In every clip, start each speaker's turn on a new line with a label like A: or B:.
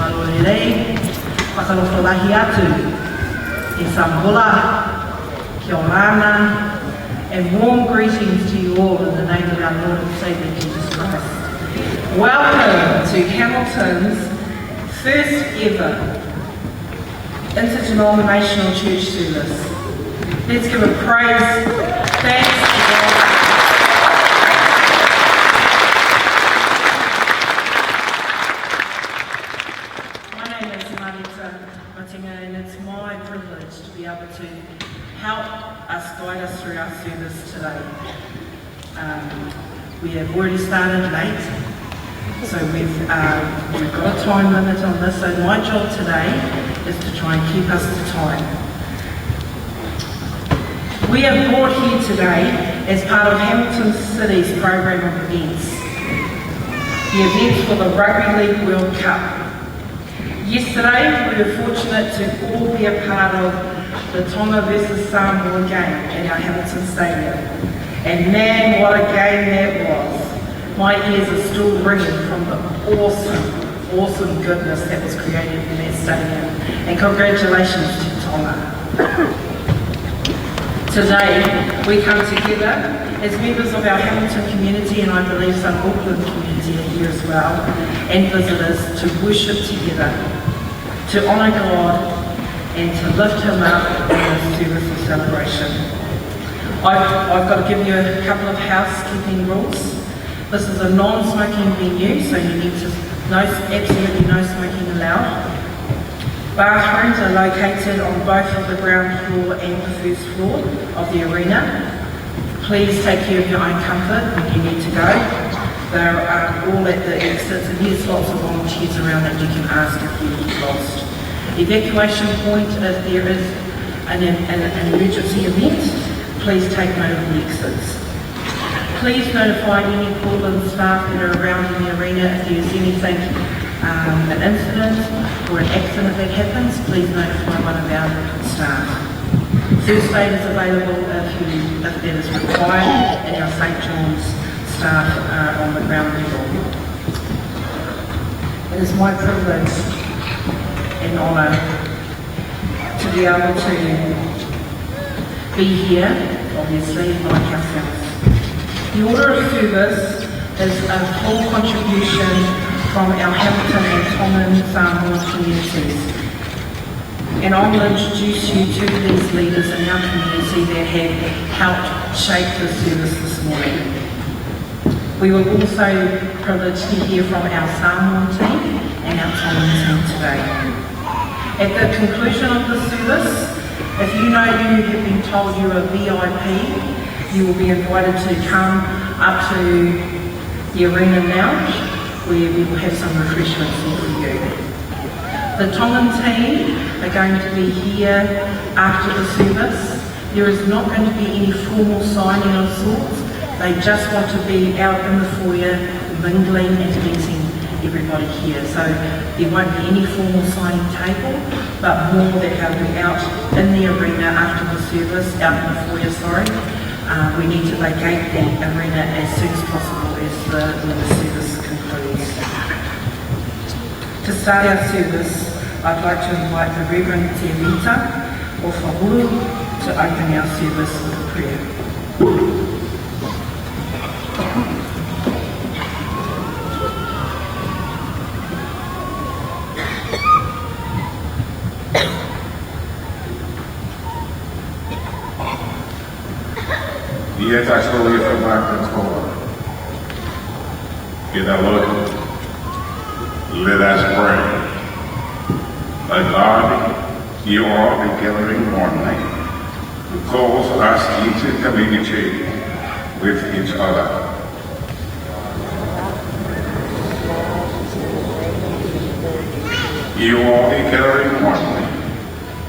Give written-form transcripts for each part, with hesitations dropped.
A: Marorerei, whakarofolahi atu, e Sambola, kia orana, and warm greetings to you all in the name of our Lord and Saviour Jesus Christ. Welcome to Hamilton's first ever interdenominational church service. Let's give a praise, thanks to God. My name is Marita Matinga, and it's my privilege to be able to help us guide us through our service today. We have already started late, so we've got a time limit on this, so my job today is to try and keep us to time. We are brought here today as part of Hamilton City's program of events, the events for the Rugby League World Cup. Yesterday we were fortunate to all be a part of the Tonga versus Samoa game at our Hamilton Stadium, and man, what a game that was. My ears are still ringing from the awesome goodness that was created in that stadium, and congratulations to Tonga. Today we come together as members of our Hamilton community, and I believe some Auckland community are here as well, and visitors, to worship together, to honour God and to lift Him up in this service of celebration. I've got to give you a couple of housekeeping rules. This is a non-smoking venue, so you need to absolutely no smoking allowed. Bathrooms are located on both of the ground floor and the first floor of the arena. Please take care of your own comfort when you need to go. They're all at the exits, and there's lots of volunteers around that you can ask if you get lost. Evacuation point, if there is an emergency event, please take note of the exits. Please notify any Portland staff that are around in the arena if there's anything, an incident or an accident that happens. Please notify one of our staff. First aid is available if that is required, and our St. John's staff are on the ground level. It is my privilege and honour to be able to be here, obviously, like ourselves. The order of service is a full contribution from our Hamilton and Tongan Samoan communities. And I will introduce you to these leaders in our community that have helped shape the service this morning. We were also privileged to hear from our Samoan team and our Tongan team today. At the conclusion of the service, if you know you have been told you're a VIP, you will be invited to come up to the arena lounge, where we will have some refreshments there for you. The Tongan team are going to be here after the service. There is not going to be any formal signing of sorts. They just want to be out in the foyer, mingling and meeting everybody here. So there won't be any formal signing table, but more that they'll be out in the arena after the service, out in the foyer, sorry. We need to vacate the arena as soon as possible when the service concludes. To start our service, I'd like to invite the Reverend Te Rita o Whahuru to open our service with a prayer.
B: Yet I saw you from back and forward. Get a look. Let us pray. My God, you are the gathering one who calls us into community with each other. You are the gathering one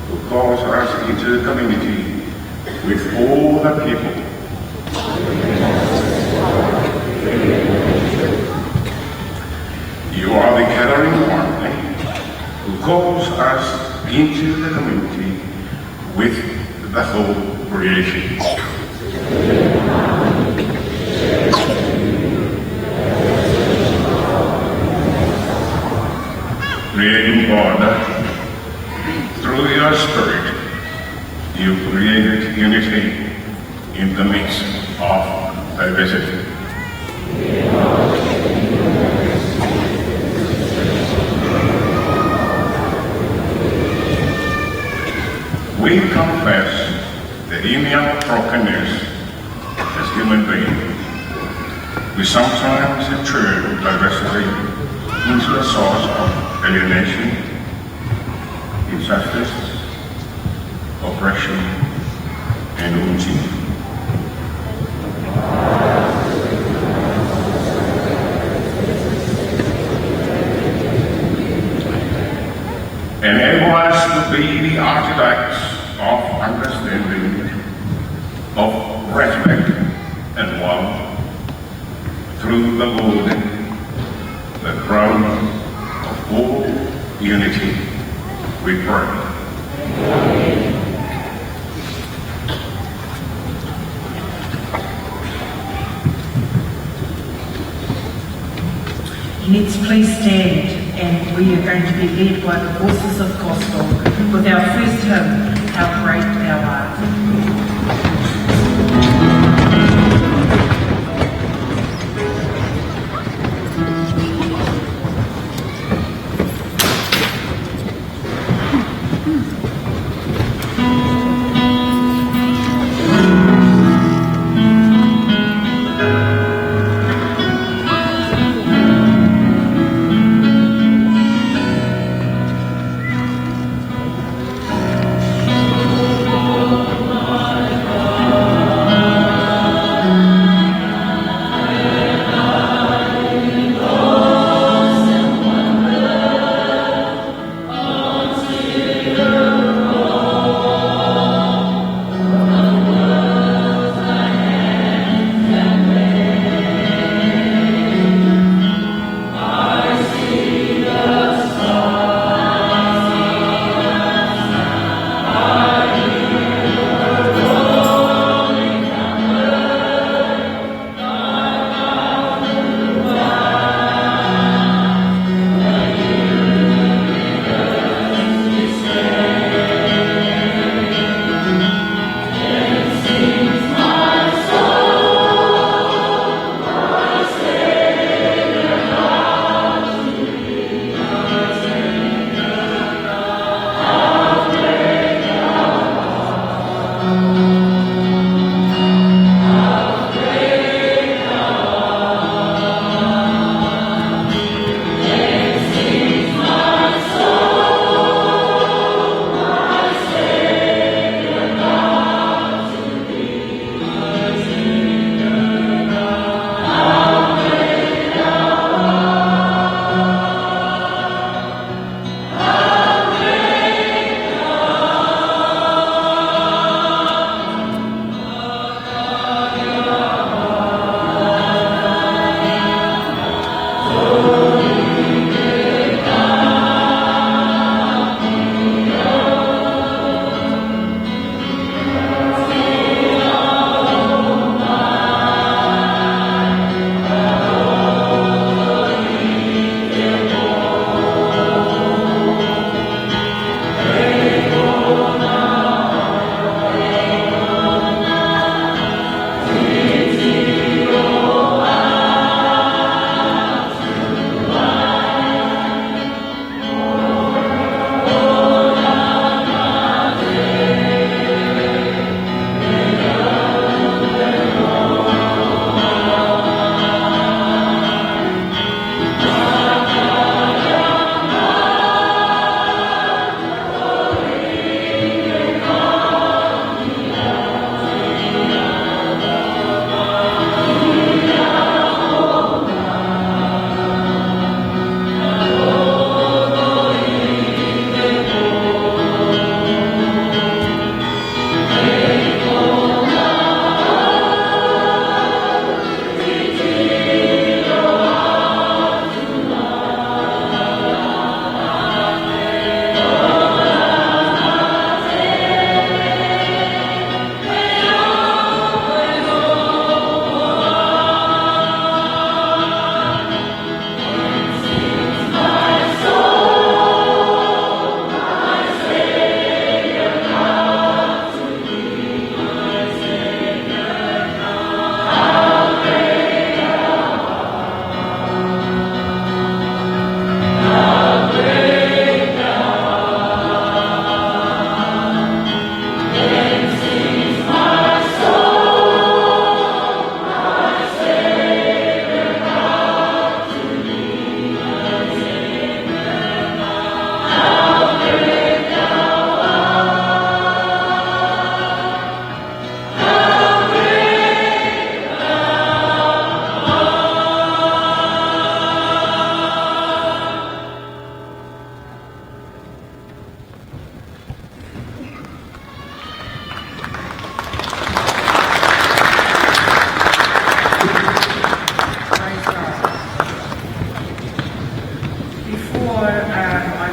B: who calls us into community with all the people. You are the gathering one who calls us into the community with the whole creation. creating order. Through your spirit, you created unity in the midst of diversity. We confess the inner brokenness as human beings. We sometimes turn diversity into a source of alienation, injustice, oppression, and wounding. Enable us to be the architects of understanding, of respect and love through the Lord, the crown of all unity, we pray.
A: Let's please stand, and we are going to be led by the voices of gospel with our first hymn, How Great Thou Art.
C: How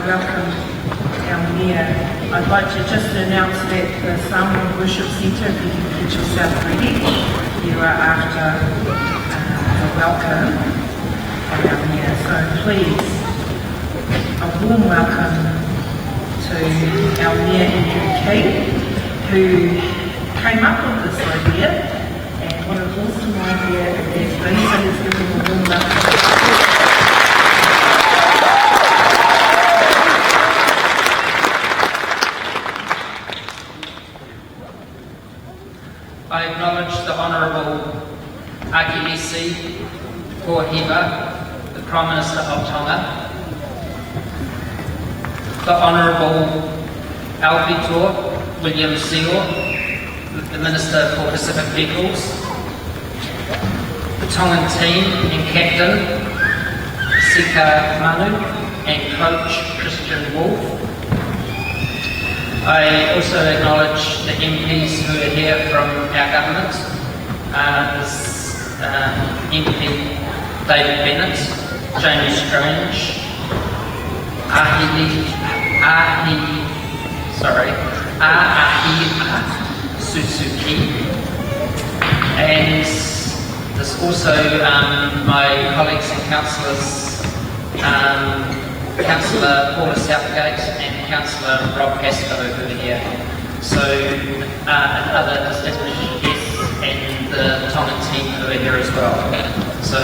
A: welcome our Mayor, I'd like to just announce that the Samoan Worship Centre, if you can get yourself ready, you are after a welcome of our Mayor. So please, a warm welcome to our Mayor Andrew King, who came up with this idea, and what an awesome idea it has been. So let's give him a warm welcome.
C: I acknowledge the Honourable Akilisi Poheba, the Prime Minister of Tonga, the Honourable Alvitor William Seal, the Minister for Pacific Peoples, the Tongan team and Captain Sika Manu and Coach Christian Wolf. I also acknowledge the MPs who are here from our government. MP David Bennett, James Strange, Suzuki, and there's also my colleagues and councillors, Councillor Paula Southgate and Councillor Rob Casco who are here. So, and other distinguished guests and the Tongan team who are here as well. So,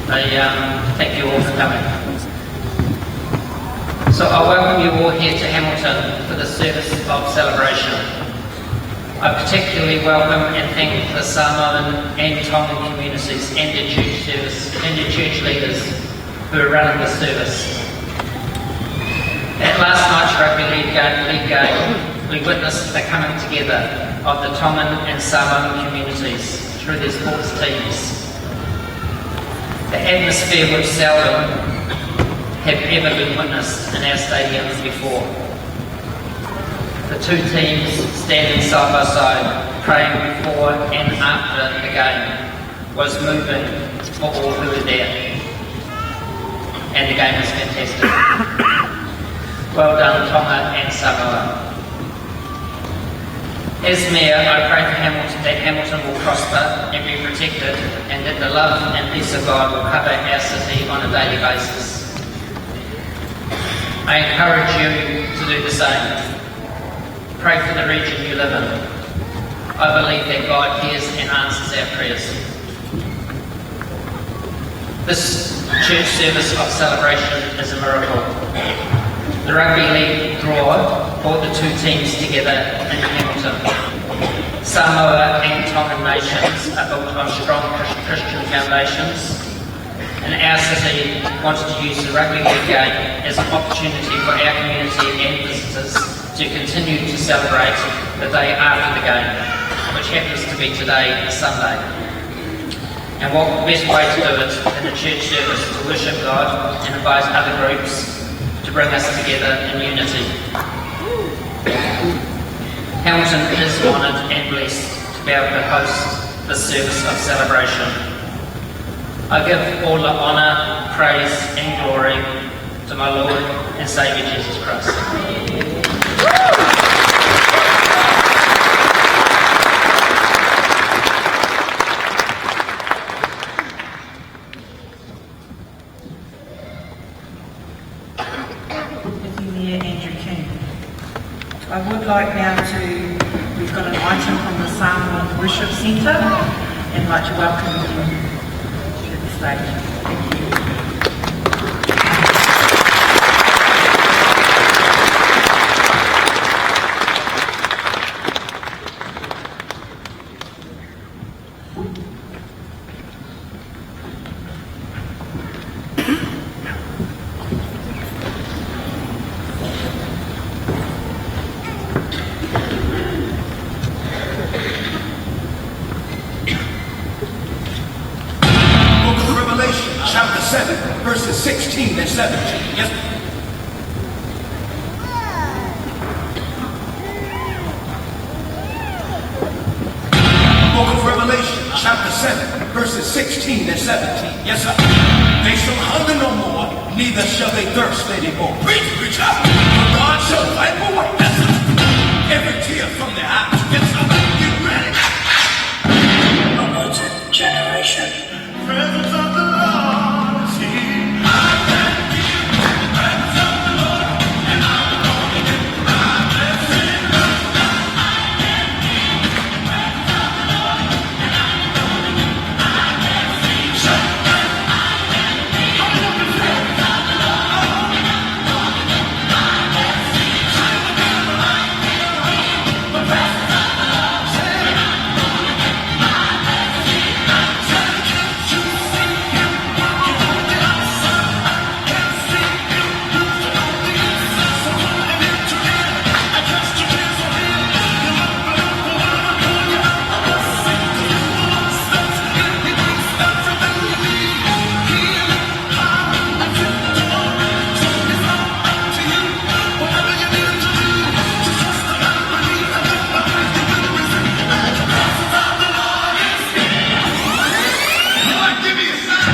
C: thank you all for coming. So I welcome you all here to Hamilton for the service of celebration. I particularly welcome and thank the Samoan and Tongan communities and their church leaders who are running the service. At last night's rugby league game, we witnessed the coming together of the Tongan and Samoan communities through their sports teams. The atmosphere which seldom have ever been witnessed in our stadiums before. The two teams standing side by side, praying before and after the game, was moving for all who were there. And the game was fantastic. Well done, Tonga and Samoa. As Mayor, I pray for Hamilton that Hamilton will prosper and be protected, and that the love and peace of God will cover our city on a daily basis. I encourage you to do the same. Pray for the region you live in. I believe that God hears and answers our prayers. This church service of celebration is a miracle. The rugby league draw brought the two teams together in Hamilton. Samoa and Tongan nations are built on strong Christian foundations, and our city wanted to use the rugby league game as an opportunity for our community and visitors to continue to celebrate the day after the game, which happens to be today, Sunday. And what best way to do it in a church service to worship God and invite other groups to bring us together in unity. Hamilton is honoured and blessed to be able to host this service of celebration. I give all the honour, praise and glory to my Lord and Saviour Jesus Christ.
A: I would like now we've got an item from the Samoan Worship Centre, and I'd like to welcome you to the stage. Thank you.
D: Chapter 7, verses 16 and 17. Yes. Book of Revelation, chapter 7, verses 16 and 17. Yes, sir. They shall hunger no more, neither shall they thirst anymore. Preach, preacher! For God shall wipe away every tear from their eyes. Get somebody, get ready!
A: Promoted generation.
D: Presence of the Lord is here. I can feel the presence of the Lord, and I'm gonna get my blessing. I can feel the presence of the Lord, and I'm gonna get my blessing. Shout it! I can feel the presence of the Lord, and I'm gonna get my blessing. Shout it again, I can feel the presence of the Lord, and I'm gonna get my blessing. Shout it again, you see him walking on the outside. I can see him moving on the inside. So run into him. I trust you is on him. You love the Lord, pull you out of the sin. You want steps in the deep steps of the lead. Healing, power, and victory. So it's all up to you. Whatever you need to do, just trust the Lord, believe, and let the faith you will receive. And the presence of the Lord is here. Lord, give me a sign.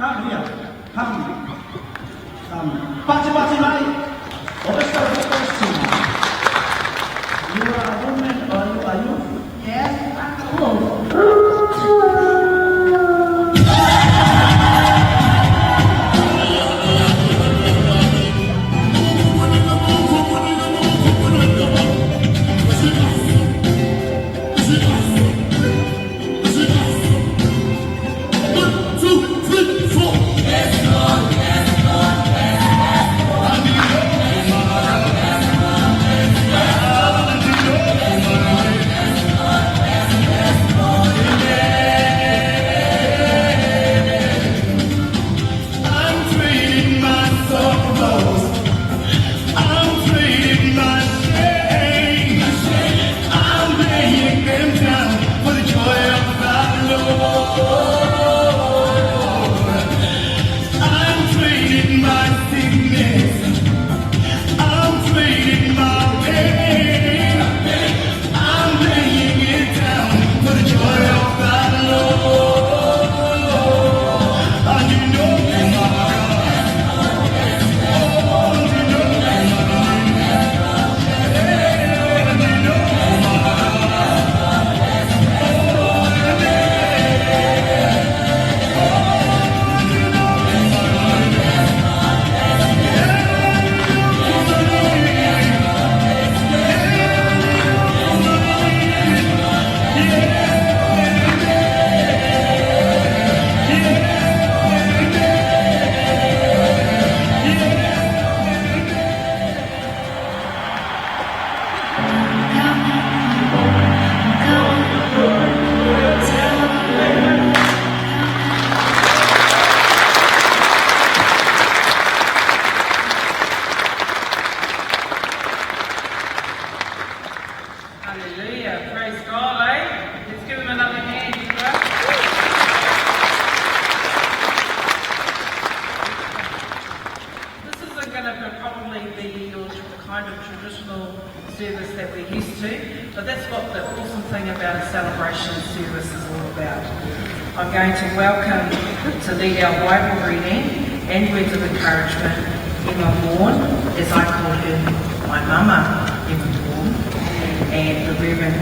E: Hallelujah. Hallelujah. Party night. What is the question? You are a woman or you are you? Yes, I'm a woman.
A: isn't going to probably be your kind of traditional service that we're used to, but that's what the awesome thing about a celebration service is all about. I'm going to welcome to lead our Bible reading and words of encouragement Emma Bourne, as I call her my mama, Emma Bourne, and the Reverend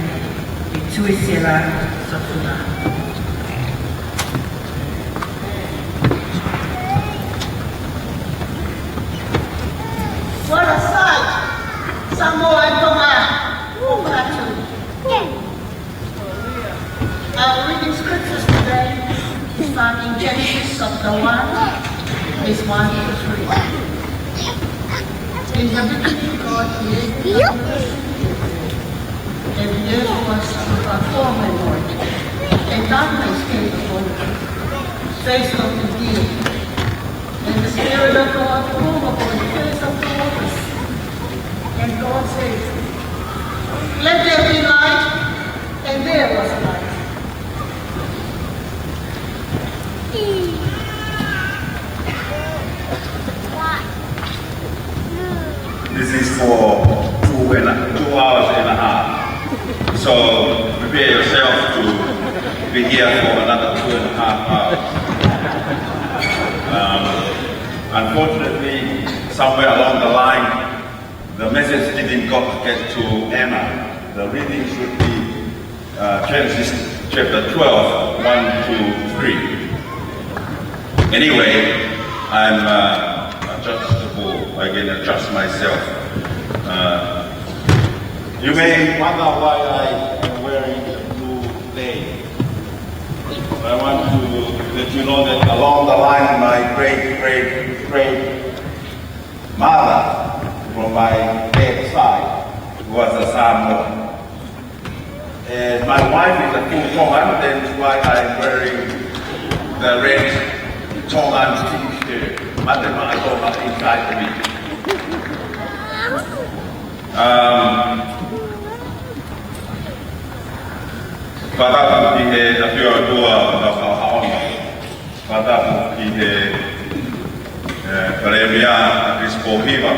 A: Tuisela Safuna.
F: What a sight! Samoa Tonga, our reading scriptures today is found in Genesis chapter 1, verse 1 to 3. In the beginning, God created the universe, and the earth was without form and void, and darkness came upon the face of the deep. And the Spirit of God moved upon the face of the waters. And God said, "Let there be light," and there was light.
G: This is for 2 hours and a half. So prepare yourself to be here for another 2.5 hours. Unfortunately, somewhere along the line, the message didn't get to Emma. The reading should be Genesis chapter 12, 1 to 3. Anyway, I'm adjustable. I can adjust myself. You may wonder why I am wearing a blue name. I want to let you know that along the line, my great mother from my dad's side was a Samoan. And my wife is a full Tongan, that's why I'm wearing the red Tongan t-shirt. Matema Tonga inside me. Pada ki he apio dua na haonga. Pada ki he Paremia Crispo Hiva.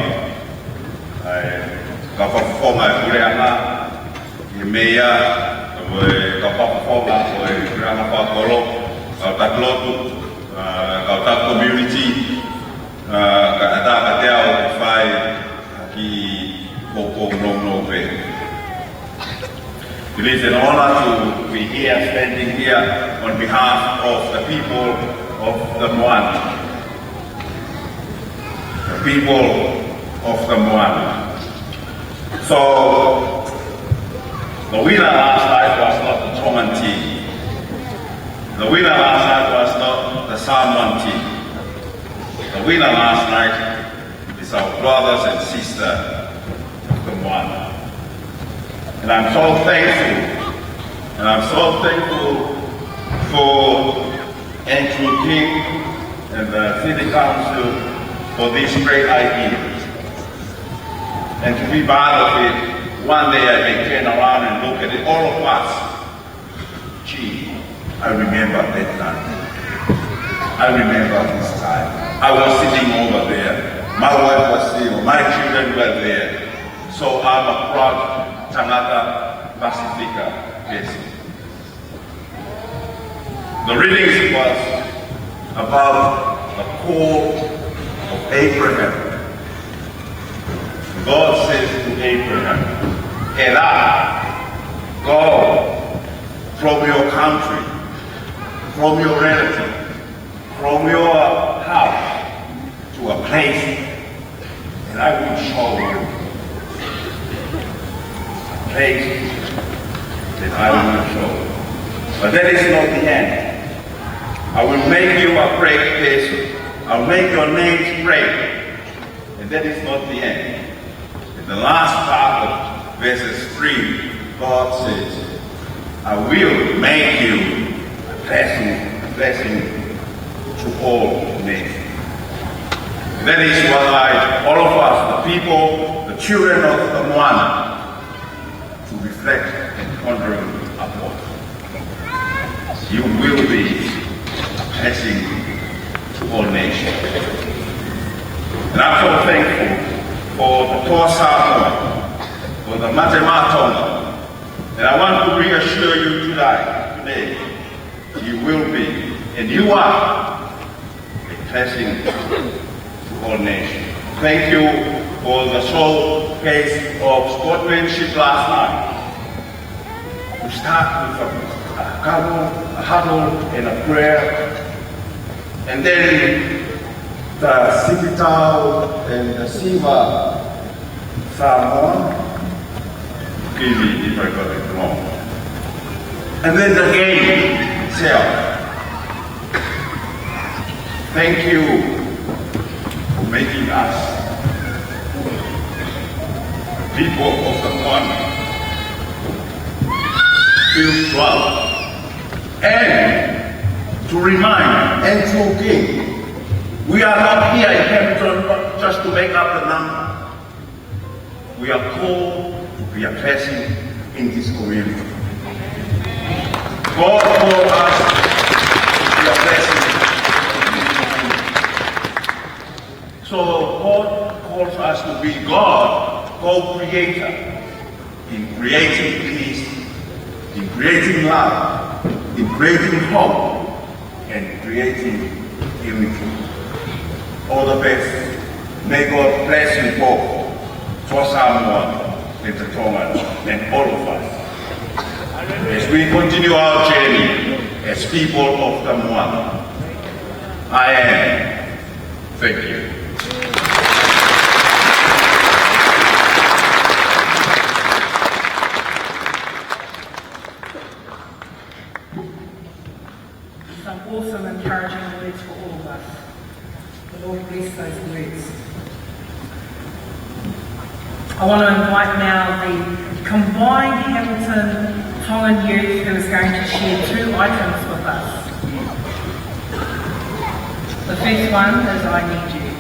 G: Ka whakafonga e kureanga i mea ka whakafonga o e kureanga whakolo ka taklotu ka tak community ka ata ka te au ki whai ki koko no pe. It is an honor to be here, standing here on behalf of the people of the Moana. The people of the Moana. So, the winner last night was not the Tongan team. The winner last night was not the Samoan team. The winner last night is our brothers and sisters of the Moana. And I'm so thankful, for Andrew King and the City Council for this great idea. And to be part of it, one day I may turn around and look at it, all of us. Gee, I remember that time. I remember this time. I was sitting over there. My wife was there, my children were there. So I'm a proud Tangata Pacifica person. The readings was about the call of Abraham. God says to Abraham, Elah, go from your country, from your relative, from your house to a place, and I will show you. Place that I will show. But that is not the end. I will make you a great person. I'll make your names great. And that is not the end. In the last part of verses 3, God says, I will make you a blessing to all nations. That is what all of us, the people, the children of the Moana, to reflect and ponder upon. You will be a blessing to all nations. And I'm so thankful for the Tor Samoa, for the Matema Tonga. And I want to reassure you today, you will be, and you are, a blessing to all nations. Thank you for the showcase of sportsmanship last night. We start with a huddle, and a prayer, and then the Sipitao and the Siva Samoa. Forgive me if I got it wrong. And then the game itself. Thank you for making us people of the one feel proud. And to remind and to give, we are not here in Hamilton just to make up the number. We are called to be a blessing in this community. God called us to be a blessing. So God calls us to be God, co-creator, in creating peace, in creating love, in creating hope, and creating unity. All the best. May God bless you both, for Samoa and the Tongan, and all of us, as we continue our journey as people of the Moana. I am. Thank you.
A: Some awesome, encouraging words for all of us. The Lord bless those words. I want to invite now the combined Hamilton Tongan youth who is going to share 2 items with us. The first one is I Need You.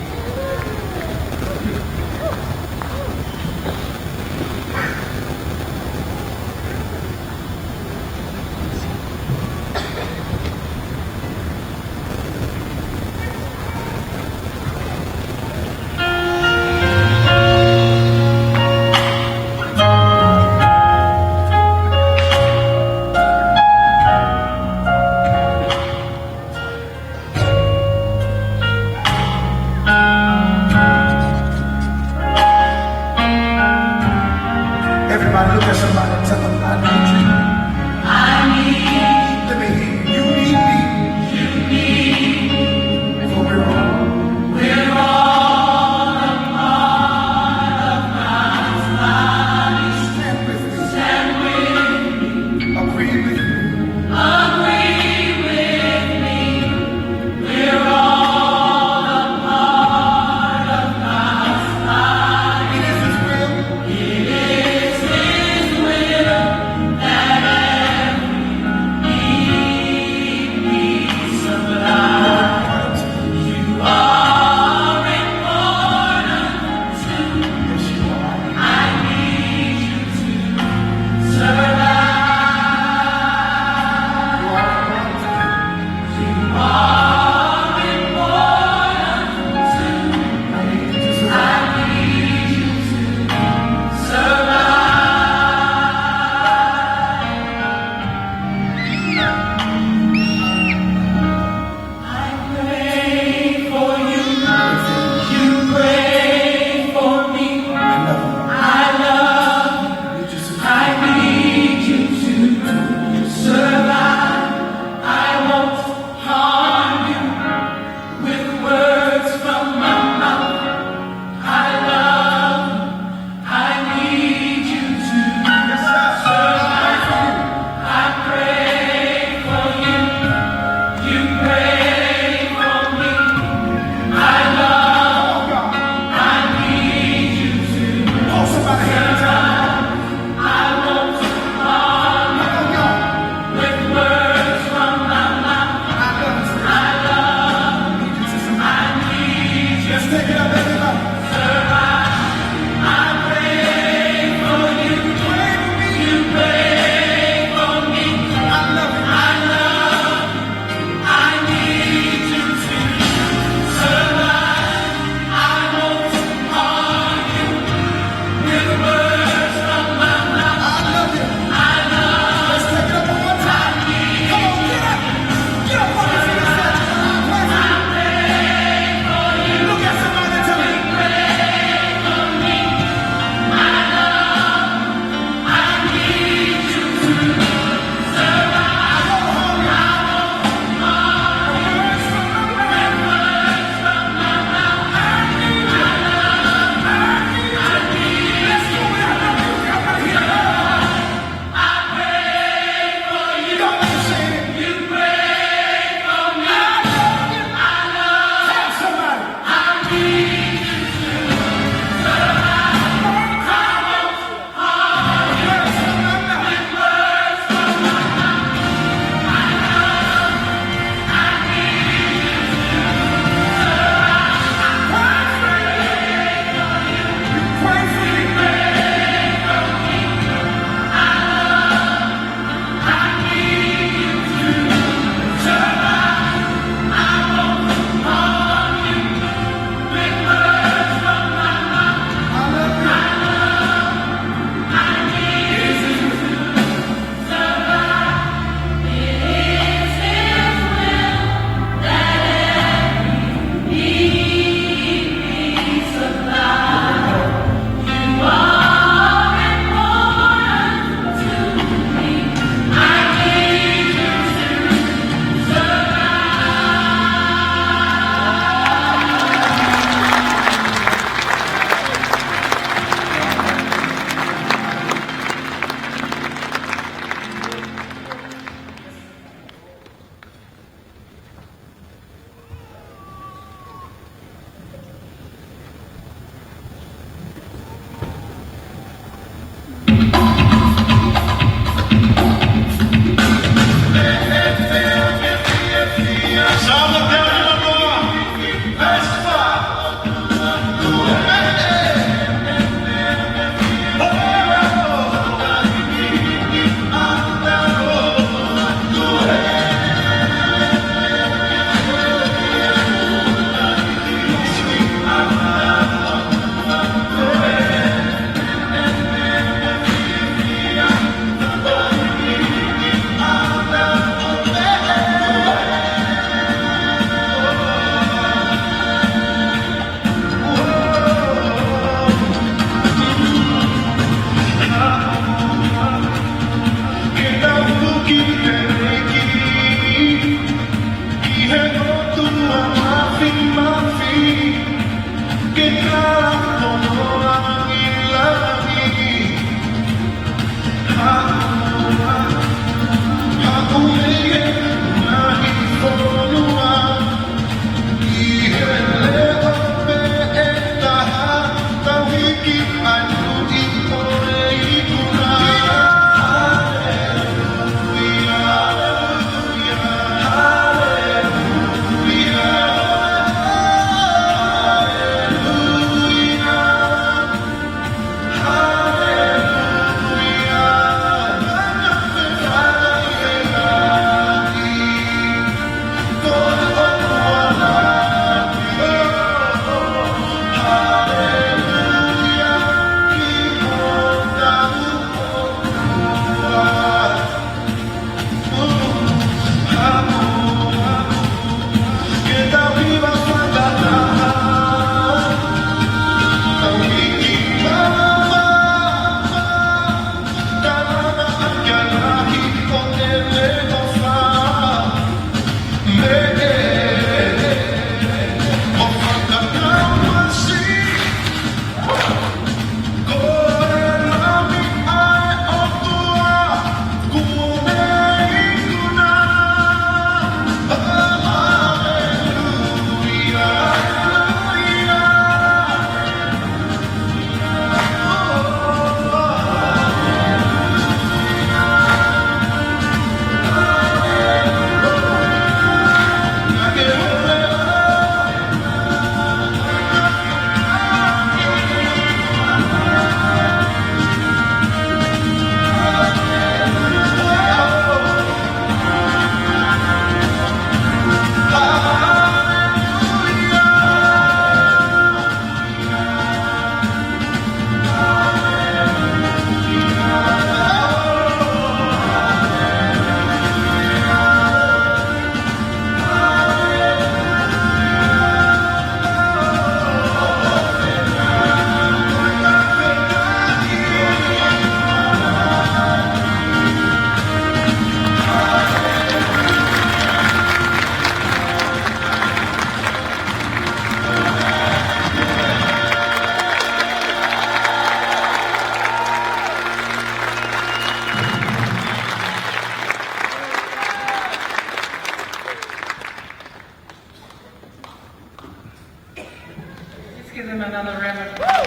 A: a round of applause.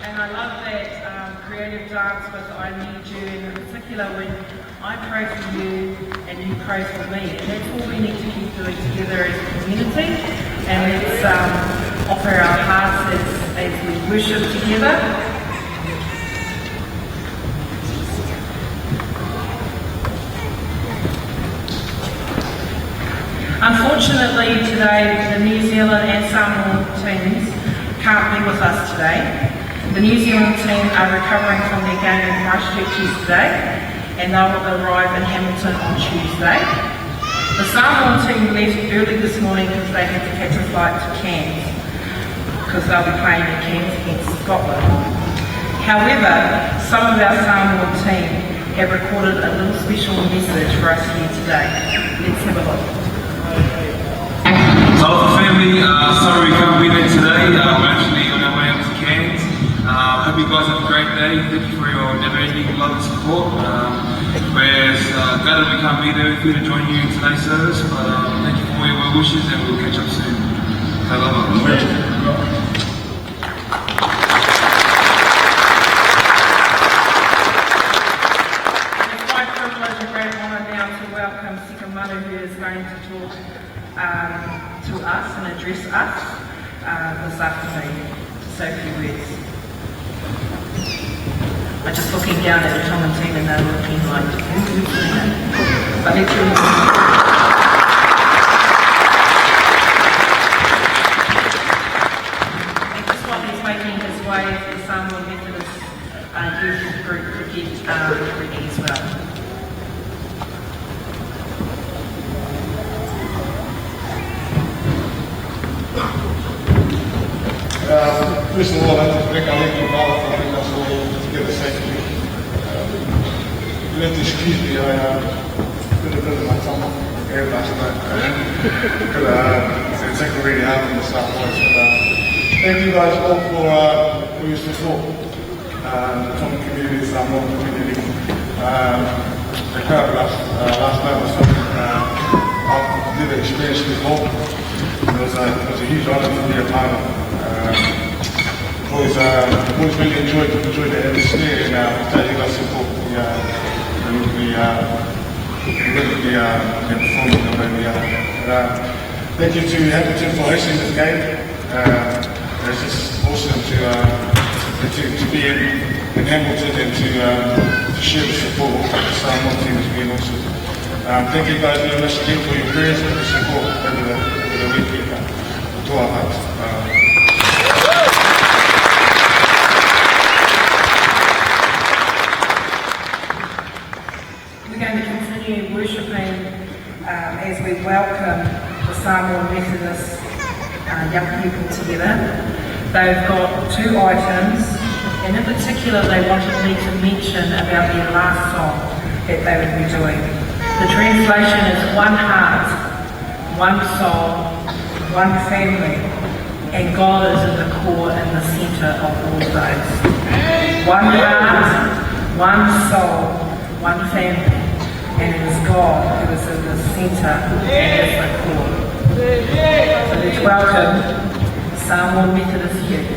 A: And I love that creative dance with I Need You, and in particular when I pray for you and you pray for me. And that's all we need to keep doing together as a community. And let's offer our hearts as we worship together. Unfortunately today the New Zealand and Samoan teams can't be with us today. The New Zealand team are recovering from their game in Christchurch yesterday and they will arrive in Hamilton on Tuesday. The Samoan team left early this morning because they had to catch a flight to Cairns because they'll be playing in Cairns against Scotland. However, some of our Samoan team have recorded a little special message for us here today. Let's have a look.
H: Aloha family, sorry we can't be there today. We're actually on our way up to Cairns. Hope you guys have a great day. Thank you for your never-ending love and support. We're glad that we can't be there with you to join you in today's service, but thank you for all your well wishes and we'll catch up soon. Aloha.
A: It's my privilege and great honour now to welcome Sika Manu, who is going to talk to us and address us this afternoon. To say a few words. I'm just looking down at the Tongan team and they're looking like, but let's and just while he's making his way to the Samoan Methodist youth group cricket ready as well.
I: First of all, I'd like to thank our local father for bringing us all together safely. You have to excuse me, I did a bit of my tongue hair last night. It's actually really hard from the start voice. Thank you guys all for your support. The Tongan community, the Samoan community. The crowd last night was something I've never experienced before. It was a huge honour to be a part of. Always really enjoyed the atmosphere and taking us support the performing of the thank you to Hamilton for hosting this game. It's just awesome to be in Hamilton and to share the support with the Samoan team has been awesome. Thank you guys very much again for your prayers and the support over the weekend. To our hearts.
A: We're going to continue worshipping as we welcome the Samoan Methodist young people together. They've got two items, and in particular they wanted me to mention about their last song that they would be doing. The translation is one heart, one soul, one family, and God is in the core and the centre of all those. One heart, one soul, one family, and it is God who is in the centre and is the core. So let's welcome Samoan Methodist Youth.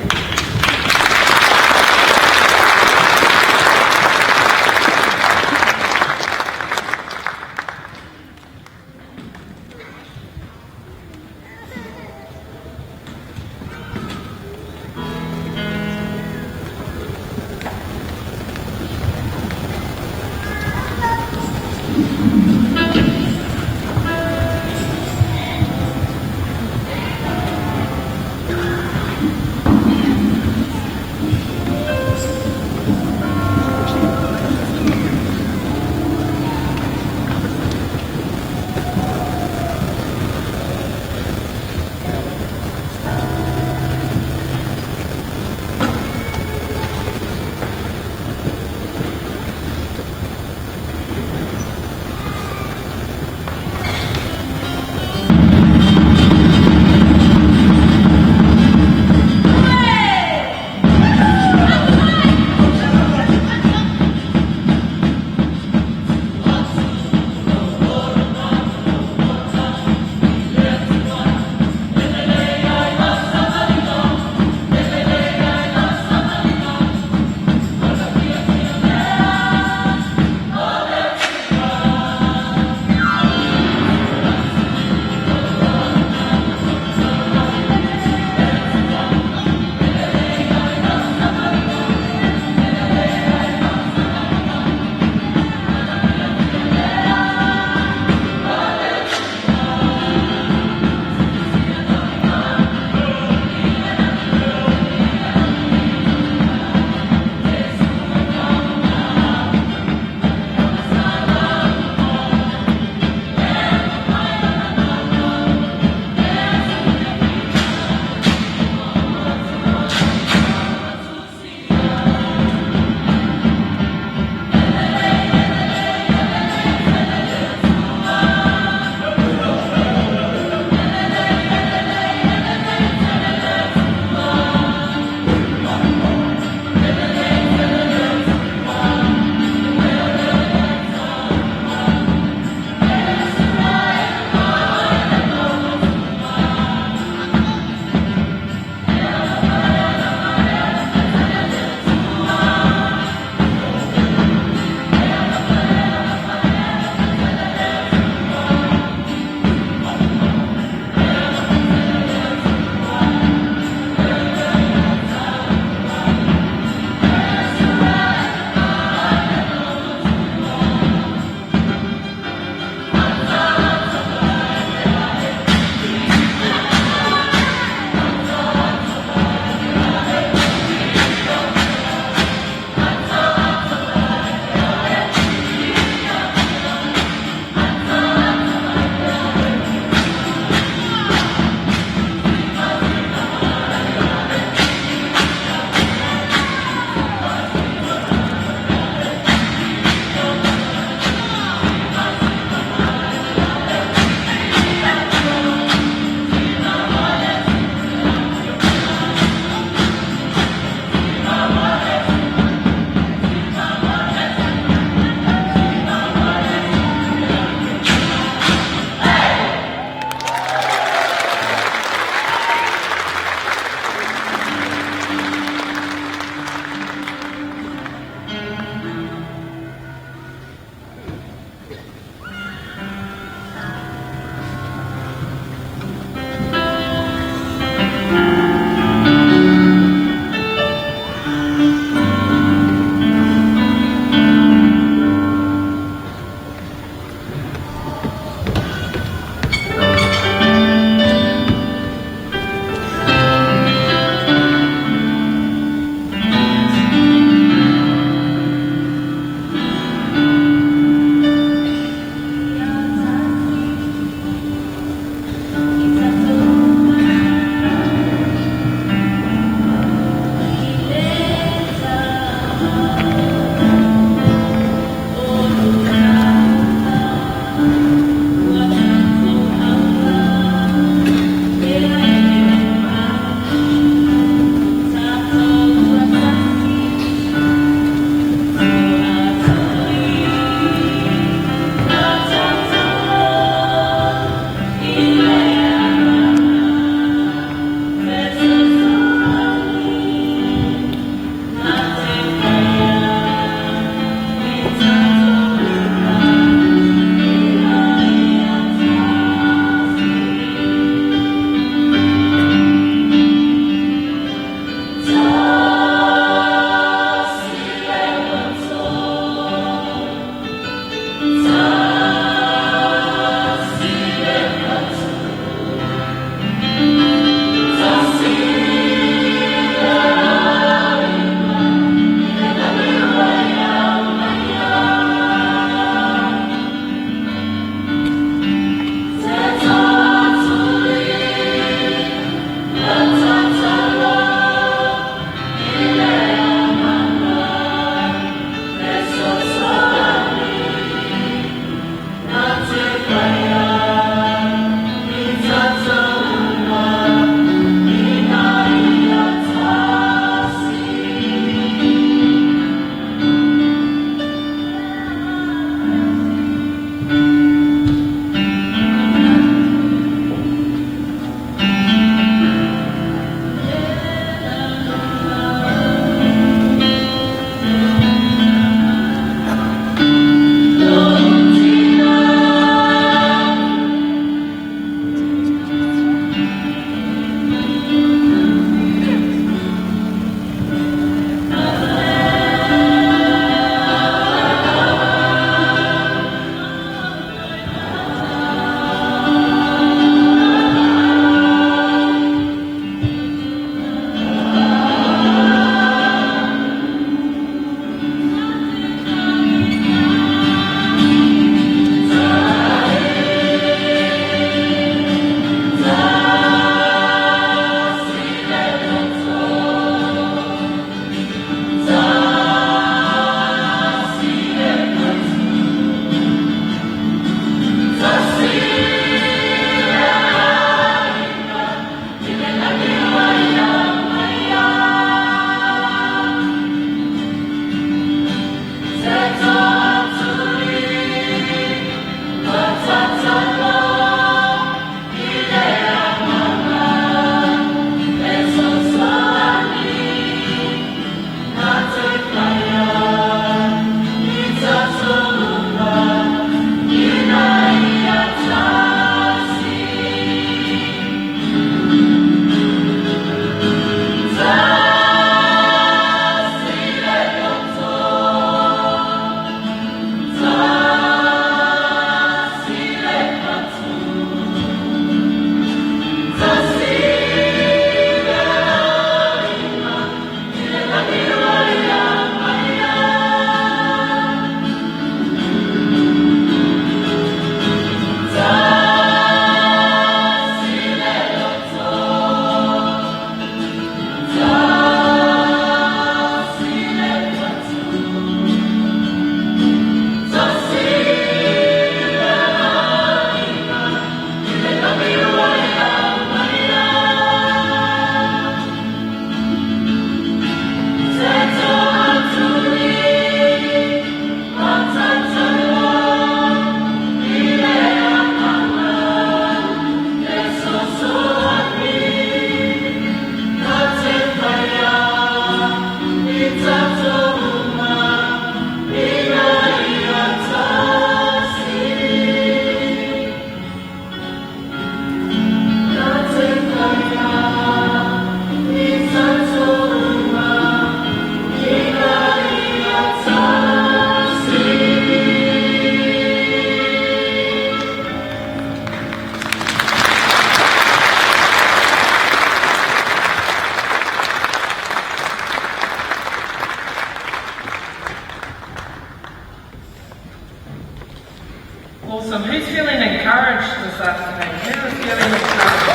A: feeling encouraged this afternoon? Who is feeling encouraged?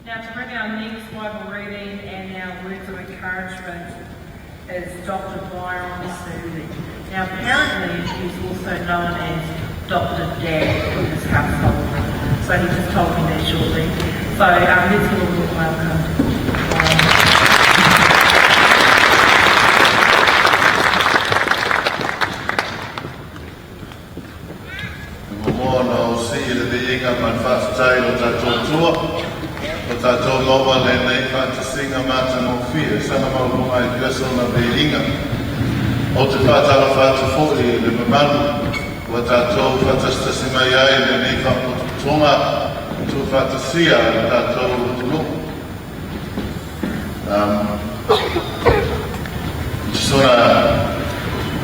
A: Now to bring our next Bible reading and our words of encouragement is Dr. Byron Sudi. Now apparently he's also known as Dr. Dad in his household. So he just told me that shortly. So let's give a warm welcome.
J: Mono si le inga man fast tai lo tatou o tatou loba le nei fata singa mata no fia sana mau mai peso na be inga o te fata la fata foi le mamalu o tatou fata stasima ai le nei fata tonga tu fata sia le tatou tulu just wanna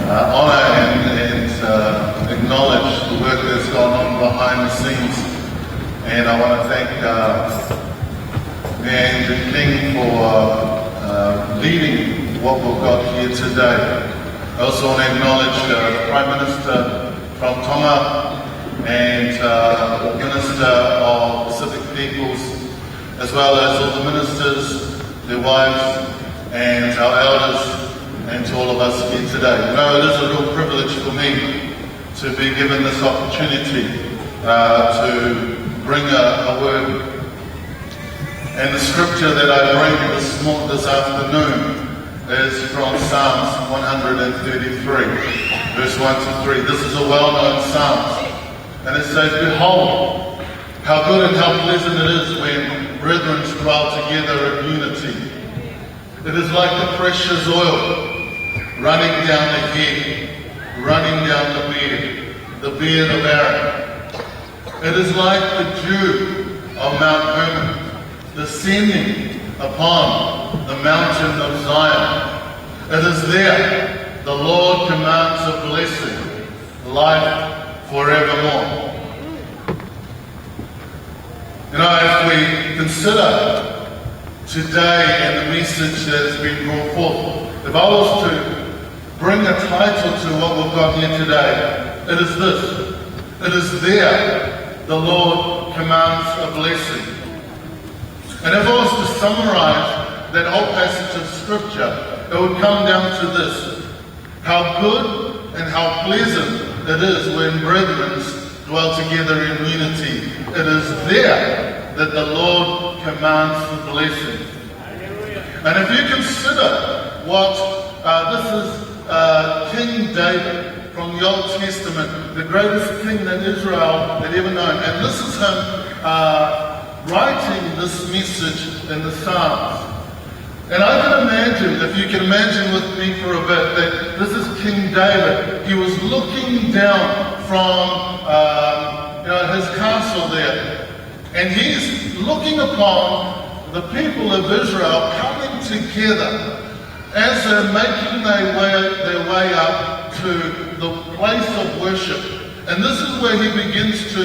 J: honor and acknowledge the work that's gone on behind the scenes. And I want to thank Mayor King for leading what we've got here today. I also want to acknowledge the Prime Minister from Tonga and the Minister of Pacific Peoples, as well as all the ministers, their wives, and our elders, and to all of us here today. You know, it is a real privilege for me to be given this opportunity to bring a word. And the scripture that I bring this afternoon is from Psalms 133, verse 1 to 3. This is a well-known Psalm. And it says, "Behold, how good and how pleasant it is when brethren dwell together in unity. It is like the precious oil running down the head, running down the beard of Aaron. It is like the dew of Mount Hermon, descending upon the mountain of Zion. It is there the Lord commands a blessing, life forevermore." You know, as we consider today and the message that has been brought forth, if I was to bring a title to what we've got here today, it is this: it is there the Lord commands a blessing. And if I was to summarize that whole passage of scripture, it would come down to this: how good and how pleasant it is when brethren dwell together in unity. It is there that the Lord commands the blessing. And if you consider what this is King David from the Old Testament, the greatest king that Israel had ever known. And this is him writing this message in the Psalms. And I can imagine, if you can imagine with me for a bit, that this is King David. He was looking down from his castle there. And he's looking upon the people of Israel coming together as they're making their way up to the place of worship. And this is where he begins to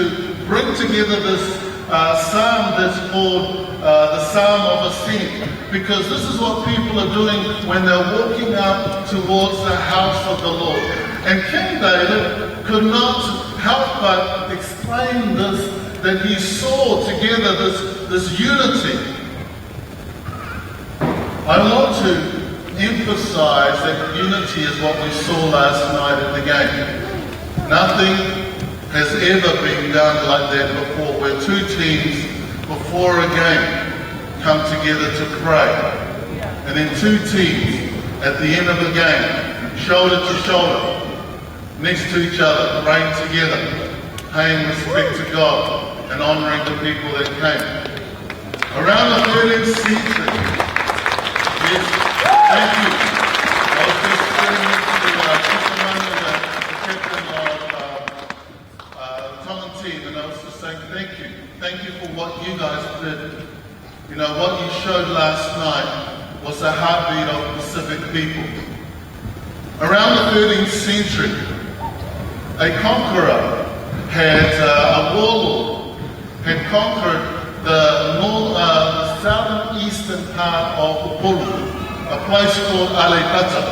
J: bring together this psalm that's called the Psalm of Ascent, because this is what people are doing when they're walking up towards the house of the Lord. And King David could not help but explain this, that he saw together this unity. I want to emphasize that unity is what we saw last night at the game. Nothing has ever been done like that before, where two teams before a game come together to pray. And then two teams at the end of the game, shoulder to shoulder, next to each other, praying together, paying respect to God and honouring the people that came. Around the 13th century, yes, thank you. I was just sitting next to the captain of the Tongan team, and I was just saying thank you. Thank you for what you guys did. You know, what you showed last night was the heartbeat of Pacific people. Around the 13th century, a conqueror had, a warlord, had conquered the southern eastern part of Upolu, a place called Alebata.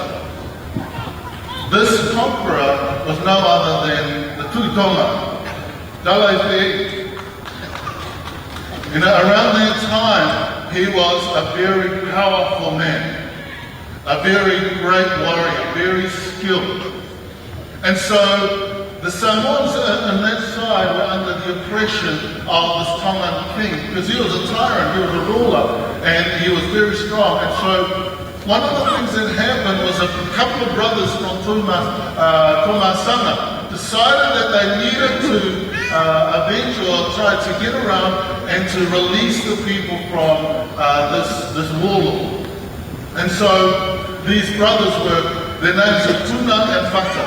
J: conqueror was no other than the Tuitonga, Dalai. Around that time, he was a very powerful man, a very great warrior, very skilled. And so the Samoans on that side were under the oppression of this Tongan king, because he was a tyrant, he was a ruler, and he was very strong. And so one of the things that happened was a couple of brothers from Tomasanga decided that they needed to avenge or try to get around and to release the people from this warlord. And so these brothers their names are Tuna and Fata.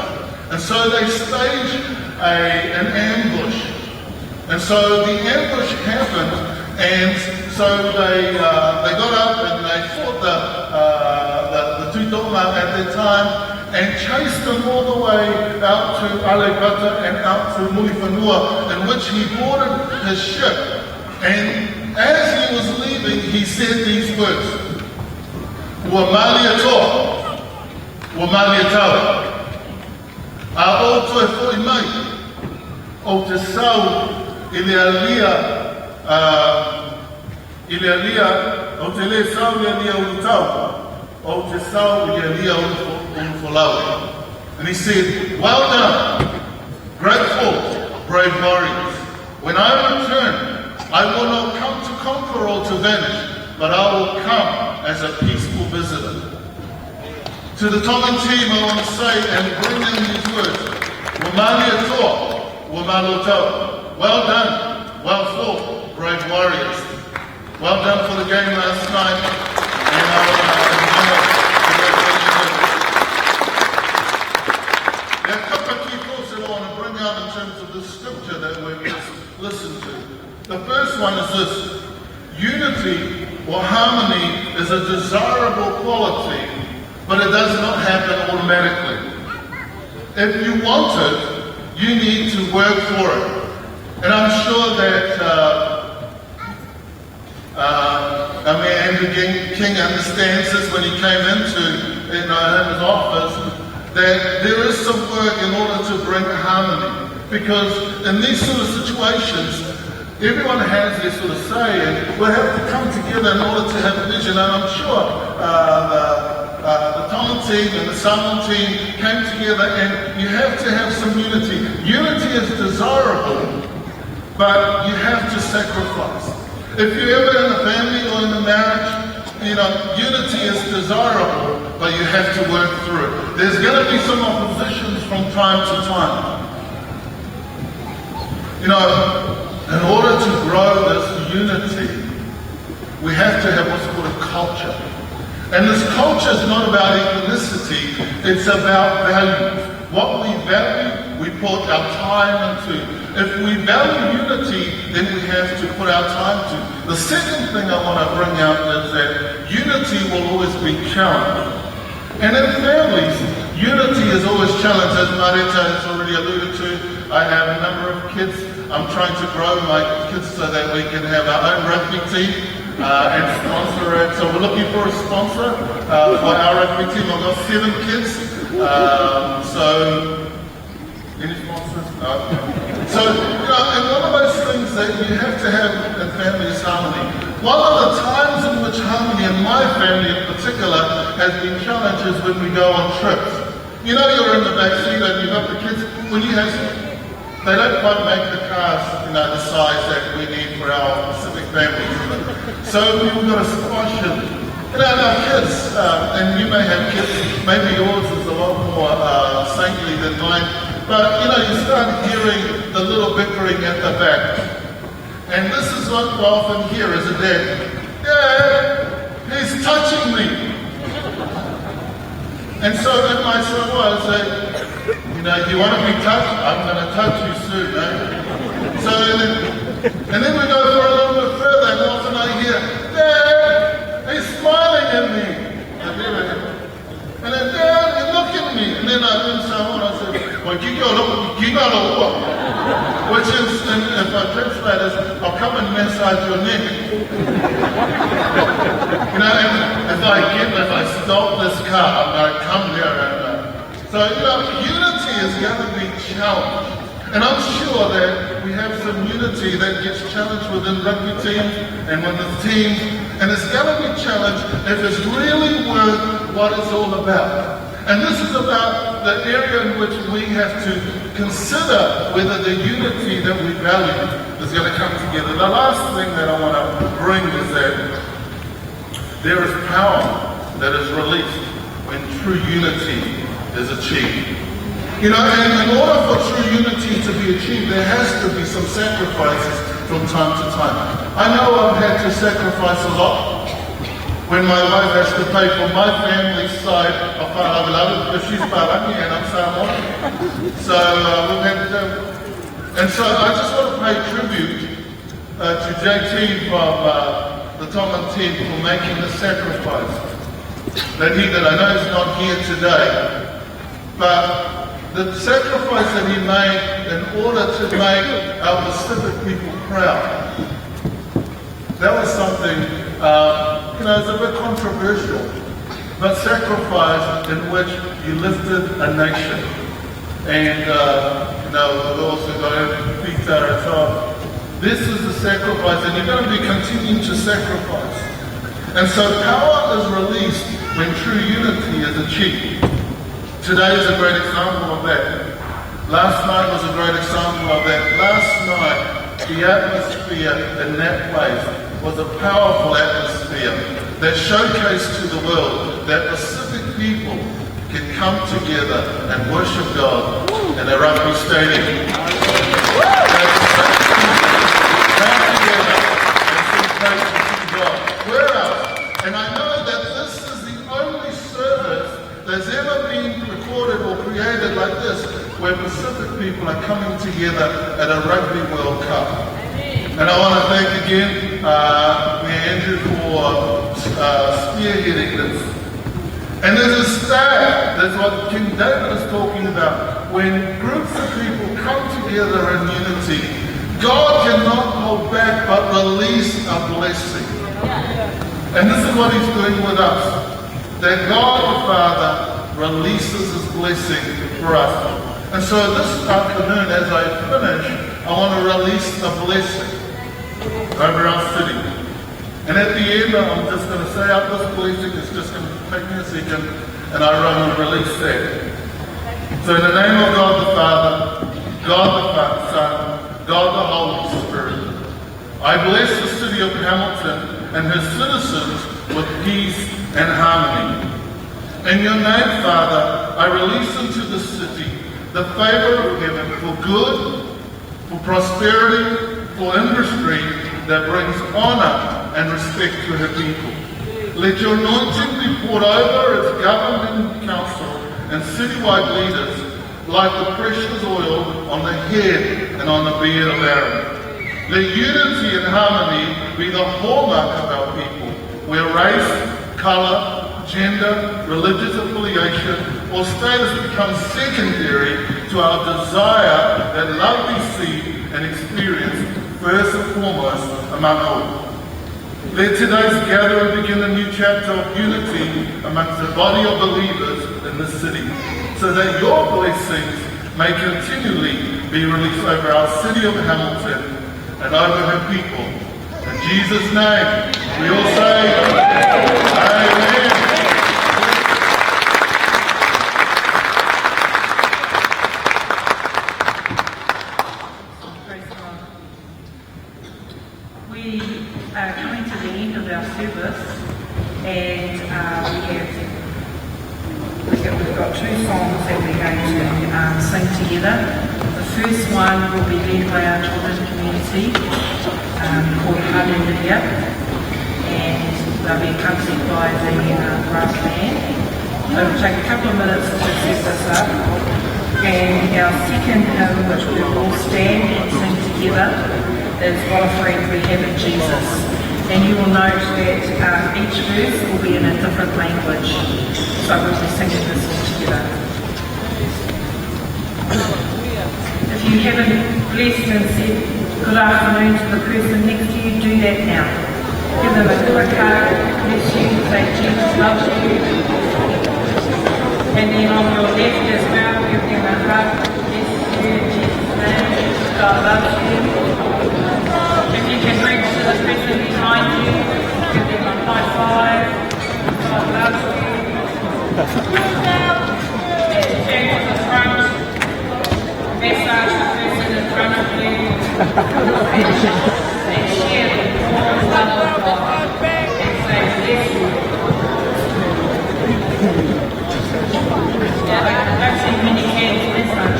J: And so they staged an ambush. And so the ambush happened, and so they got up and they fought the Tuitonga at that time and chased them all the way out to Alekata and out to Mulifanua, in which he boarded his ship. And as he was leaving, he said these words, "Wa malia toa, wa malia tau. A o toe foi mai, o te sau i le alia, o te le sau i alia ulutau, o te sau i alia ulufolau." And he said, "Well done, great force, brave warriors. When I return, I will not come to conquer or to vanish, but I will come as a peaceful visitor." To the Tongan team, I want to say and bring in these words, "Wamalia toa, wamalotau." Well done, well fought, brave warriors. Well done for the game last night. And there are a couple of key thoughts that I want to bring out in terms of the scripture that we've listened to. The first one is this: unity or harmony is a desirable quality, but it does not happen automatically. If you want it, you need to work for it. And I'm sure that Andrew King understands this when he came into his office, that there is some work in order to bring harmony. Because in these sort of situations, everyone has their sort of say, and we have to come together in order to have a vision. And I'm sure the Tongan team and the Samoan team came together, and you have to have some unity. Unity is desirable, but you have to sacrifice. If you're ever in a family or in a marriage, unity is desirable, but you have to work through it. There's going to be some oppositions from time to time. In order to grow this unity, we have to have what's called a culture. And this culture is not about ethnicity, it's about values. What we value, we put our time into. If we value unity, then we have to put our time to. The second thing I want to bring out is that unity will always be challenged. And in families, unity is always challenged, as Marita has already alluded to. I have a number of kids. I'm trying to grow my kids so that we can have our own rugby team and sponsor it. So we're looking for a sponsor for our rugby team. I've got 7 kids. Any sponsors? And one of those things that you have to have in family is harmony. One of the times in which harmony in my family in particular has been challenged is when we go on trips. You're in the back seat and you've got the kids. They don't quite make the cars, the size that we need for our specific families. So we've got to squash it. Our kids, and you may have kids, maybe yours is a lot more saintly than mine, but you start hearing the little bickering at the back. And this is what we often hear as a dad. "Dad, he's touching me." And so then my son will say, "You want to be touched? I'm going to touch you soon, So and then we go for a little bit further, and often I hear, "Dad, he's smiling at me." And then, "Dad, you look at me." And then I do someone, I say, "Well, you got to look." Which is, if I translate it, "I'll come and massage your neck." And if I stop this car, I'm going to come here and so, unity unity is going to be challenged. And I'm sure that we have some unity that gets challenged within rugby teams and within teams, and it's going to be challenged if it's really worth what it's all about. And this is about the area in which we have to consider whether the unity that we value is going to come together. The last thing that I want to bring is that there is power that is released when true unity is achieved. You know, and in order for true unity to be achieved, there has to be some sacrifices from time to time. I know I've had to sacrifice a lot when my wife has to pay for my family's side of Whārawilava, because she's Parangi and I'm Samoan. So we've had to, and so I just want to pay tribute to JT from the Tongan team for making the sacrifice that he did. I know he's not here today, but the sacrifice that he made in order to make our Pacific people proud, that was something, it's a bit controversial, but sacrifice in which you lifted a nation. And, we've also got Peter and so this is the sacrifice, and you're going to be continuing to sacrifice. And so power is released when true unity is achieved. Today is a great example of that. Last night was a great example of that. Last night, the atmosphere in that place was a powerful atmosphere that showcased to the world that Pacific people can come together and worship God in a rugby stadium. Come together and sing praise to God. Where else? And I know that this is the only service that's ever been recorded or created like this, where Pacific people are coming together at a Rugby World Cup. And I want to thank again Mayor Andrew for spearheading this. And there's a stat, that's what King David is talking about. When groups of people come together in unity, God cannot hold back but release a blessing. And this is what he's doing with us. That God the Father releases his blessing for us. And so this afternoon, as I finish, I want to release a blessing over our city. And at the end, I'm just going to say out this blessing. It's just going to take me a second, and I run and release that. So in the name of God the Father, God the Son, God the Holy Spirit, I bless the city of Hamilton and her citizens with peace and harmony. In your name, Father, I release into the city the favor of heaven for good, for prosperity, for industry that brings honor and respect to her people. Let your anointing be poured over its governing council and citywide leaders like the precious oil on the head and on the beard of Aaron. Let unity and harmony be the hallmark of our people, where race, color, gender, religious affiliation, or status becomes secondary to our desire that love be seen and experienced first and foremost among all. Let today's gathering begin a new chapter of unity amongst the body of believers in this city, so that your blessings may continually be released over our city of Hamilton and over her people. In Jesus' name, we all say, Amen.
A: We are coming to the end of our service, and we've got two songs that we're going to sing together. The first one will be led by our children's community called Hallelujah, and they'll be accompanied by the brass band. It'll take a couple of minutes to set this up, and our second hymn, which we will all stand and sing together, is What a Friend We Have in Jesus. And you will note that each verse will be in a different language. So we'll be singing this all together. If you haven't blessed and said good afternoon to the person next to you, do that now. Give them a hug, bless you, say Jesus loves you. And then on your left as well, give them a hug God loves you. If you can reach to the person behind you, give them a high five. God loves you. And turn to the front. Massage the person in front of you. And share the warm love of God. And say, bless you. Yeah, I don't see many hands this much.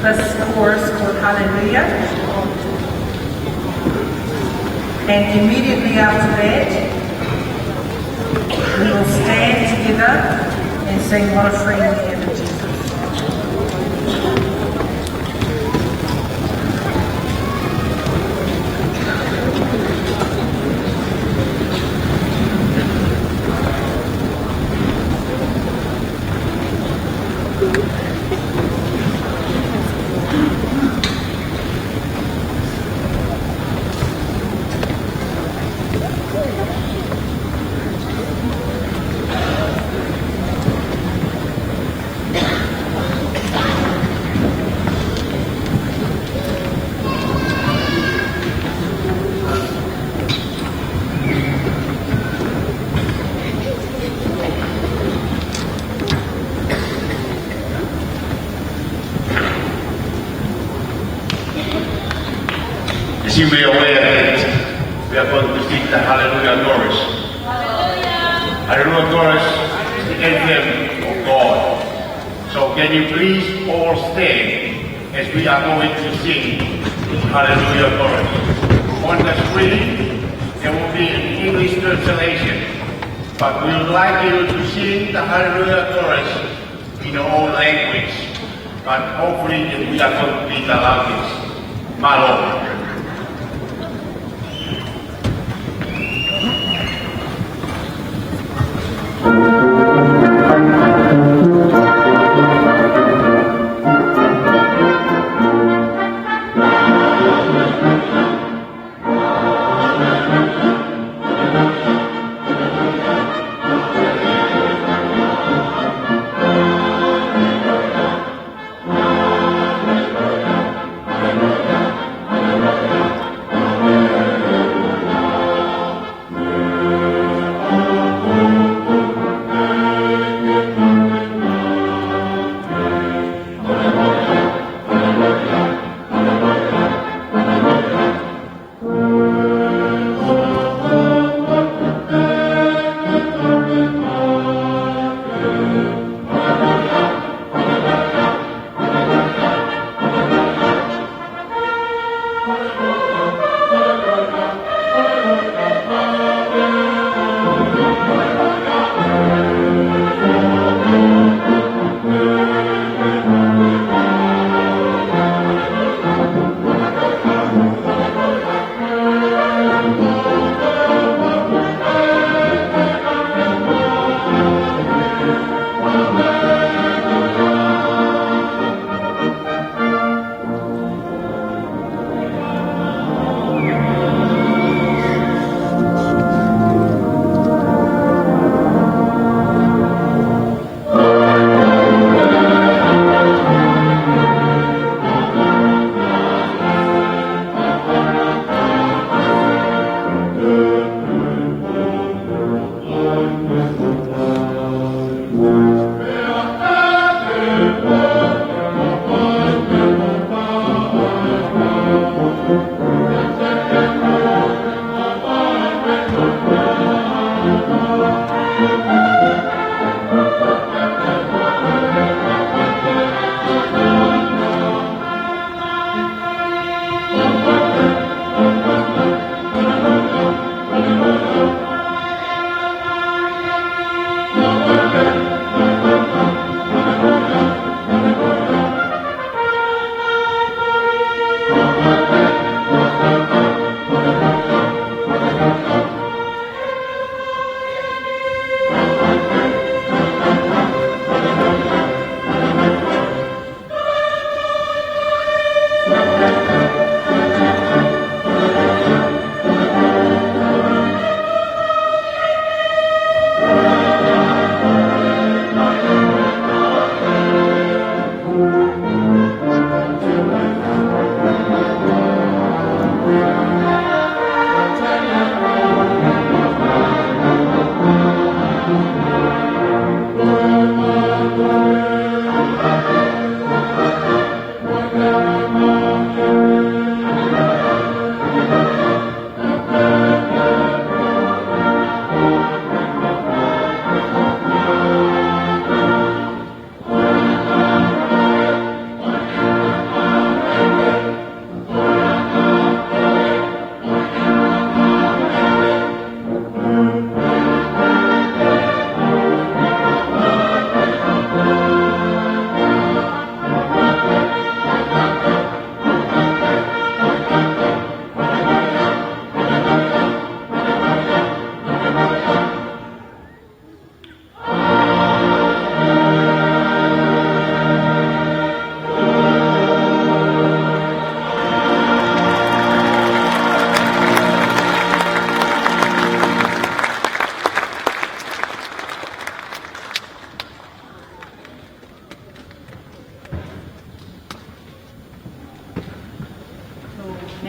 A: This chorus called Hallelujah. And immediately after that, we will stand together and sing What a Friend We Have in Jesus.
G: As you may be aware that we are going to sing the Hallelujah chorus. Hallelujah chorus is the anthem of God. So can you please all stand as we are going to sing Hallelujah chorus. On the screen there will be an English translation, but we would like you to sing the Hallelujah chorus in your own language. But hopefully we are going to be the loudest. Malo.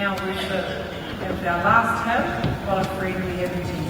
A: now worship with our last hymn, What a Friend We Have in Jesus.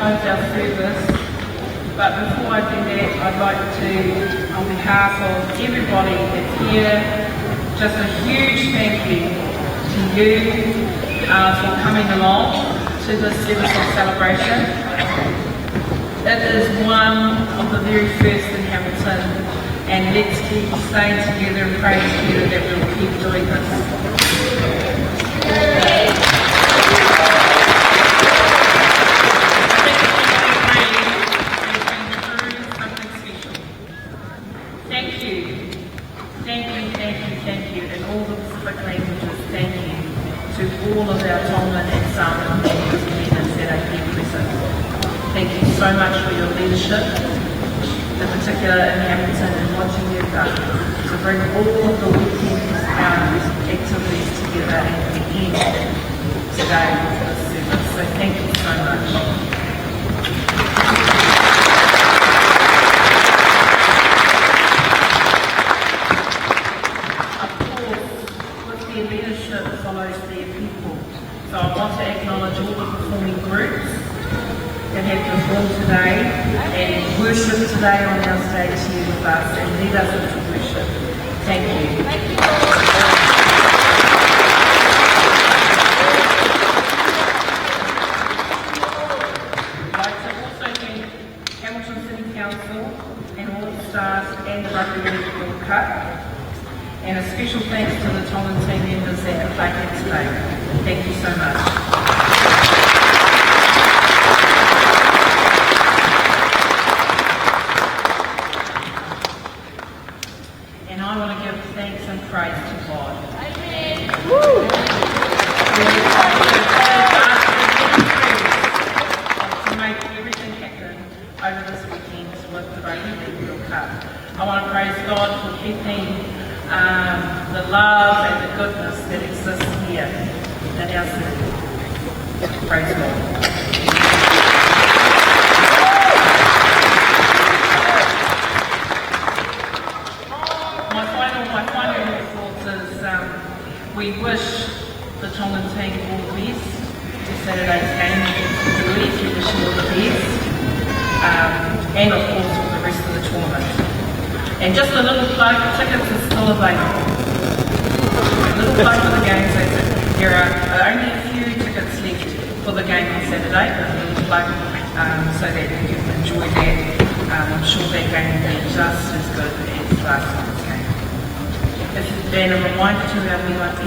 E: close our service. But before I do that, I'd like to, on behalf of everybody that's here, just a huge thank you to you for coming along to this service of celebration. It is one of the very first in Hamilton, and let's keep staying together and praying together that we'll keep doing this. Thank you, and all the Pacific Land
A: your leadership, in particular in Hamilton and what you have done to bring all of the weekend activities together and the end today for the service. So thank you so much. Leadership follows their people. So I want to acknowledge all the performing groups that have performed today and worship today on our stage here with us and lead us into worship. Thank you. I'd like to also thank Hamilton City Council and all the staff and the Rugby League World Cup. And a special thanks to the Tongan team members that have played here today. Thank you so much. And I want to give thanks and praise to God. Amen. To make everything happen over this weekend with the Rugby League World Cup. I want to praise God for keeping the love and the goodness that exists here in our city. Praise God. My final thoughts is we wish the Tongan team all the best to Saturday's game against the Leeds. We wish you all the best. And of course for the rest of the tournament. And just a little plug, tickets are still available. A little plug for the game, so there are only a few tickets left for the game on Saturday, but a little plug so that you can enjoy that. I'm sure that game will be just as good as last night's game. And a reminder to our VIP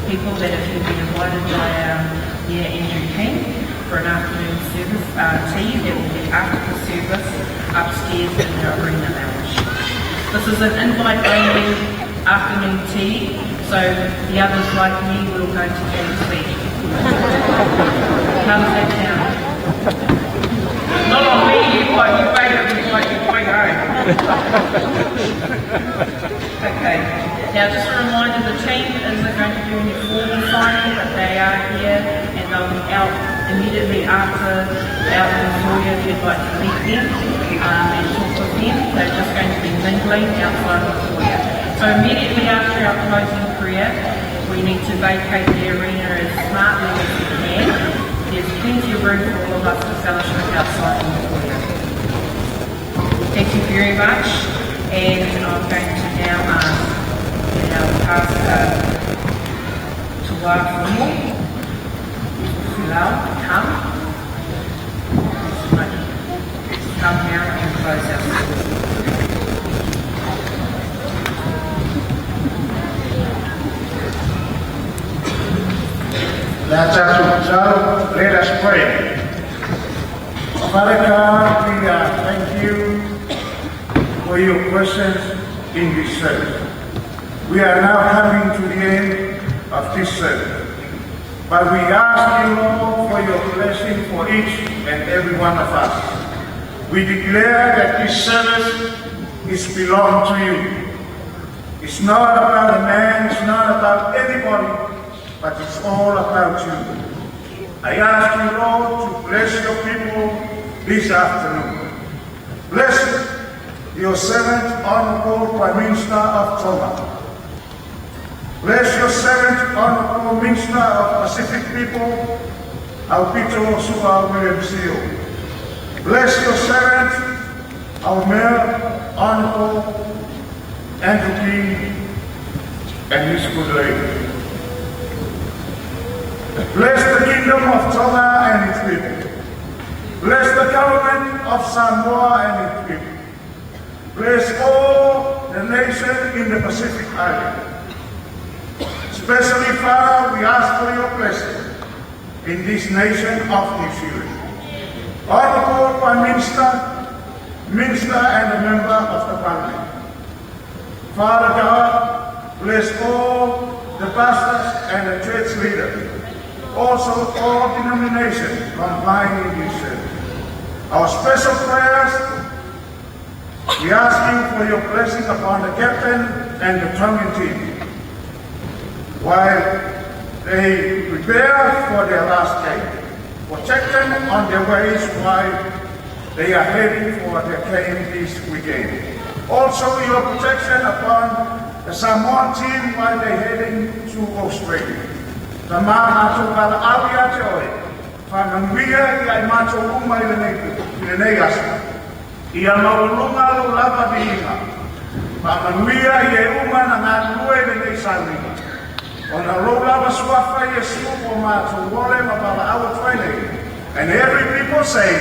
A: people that if you've been invited by Mayor Andrew King for an afternoon service tea, that will be after the service upstairs in the arena lounge. This is an invite-only afternoon tea, so the others like me will go to bed and sleep. How does that sound? Not on me, you pay it before you go home. Okay, now just a reminder, the team isn't going to do any formal signing, but they are here and they'll be out immediately after out in the foyer if you'd like to meet them and talk with them. They're just going to be mingling outside of the foyer. So immediately after our closing prayer, we need to vacate the arena as smartly as we can. There's plenty of room for all of us to fellowship outside in the foyer. Thank you very much, and I'm going to now ask our pastor to welcome come now and close our service.
K: Let us pray. Father God, we thank you for your presence in this service. We are now coming to the end of this service. But we ask you, Lord, for your blessing for each and every one of us. We declare that this service belongs to you. It's not about a man, it's not about anybody, but it's all about you. I ask you, Lord, to bless your people this afternoon. Bless your servant, Honorable Prime Minister of Tonga. Bless your servant, Honorable Minister of Pacific People, Aupito Su'a William Seal. Bless your servant, our Mayor, Honorable Andrew King, and his good lady. Bless the Kingdom of Tonga and its people. Bless the government of Samoa and its people. Bless all the nations in the Pacific Island. Especially, Father, we ask for your blessing in this nation of New Zealand. Honorable Prime Minister and a member of the Parliament. Father God, bless all the pastors and the church leaders. Also all denominations combined in this service. Our special prayers, we ask you for your blessing upon the captain and the training team while they prepare for their last game. Protect them on their ways while they are heading for their game this weekend. Also your protection upon the Samoan team while they're heading to Australia. The Mātou kala awia te oe, whananguia i ai mātou uma i le nei asa. Ia maulunga lo lava di inga. Whananguia i e uma na ngā lue le nei saurima. O na lo lava suafa i e supo mātou wole ma pala awa twainei. And every people say,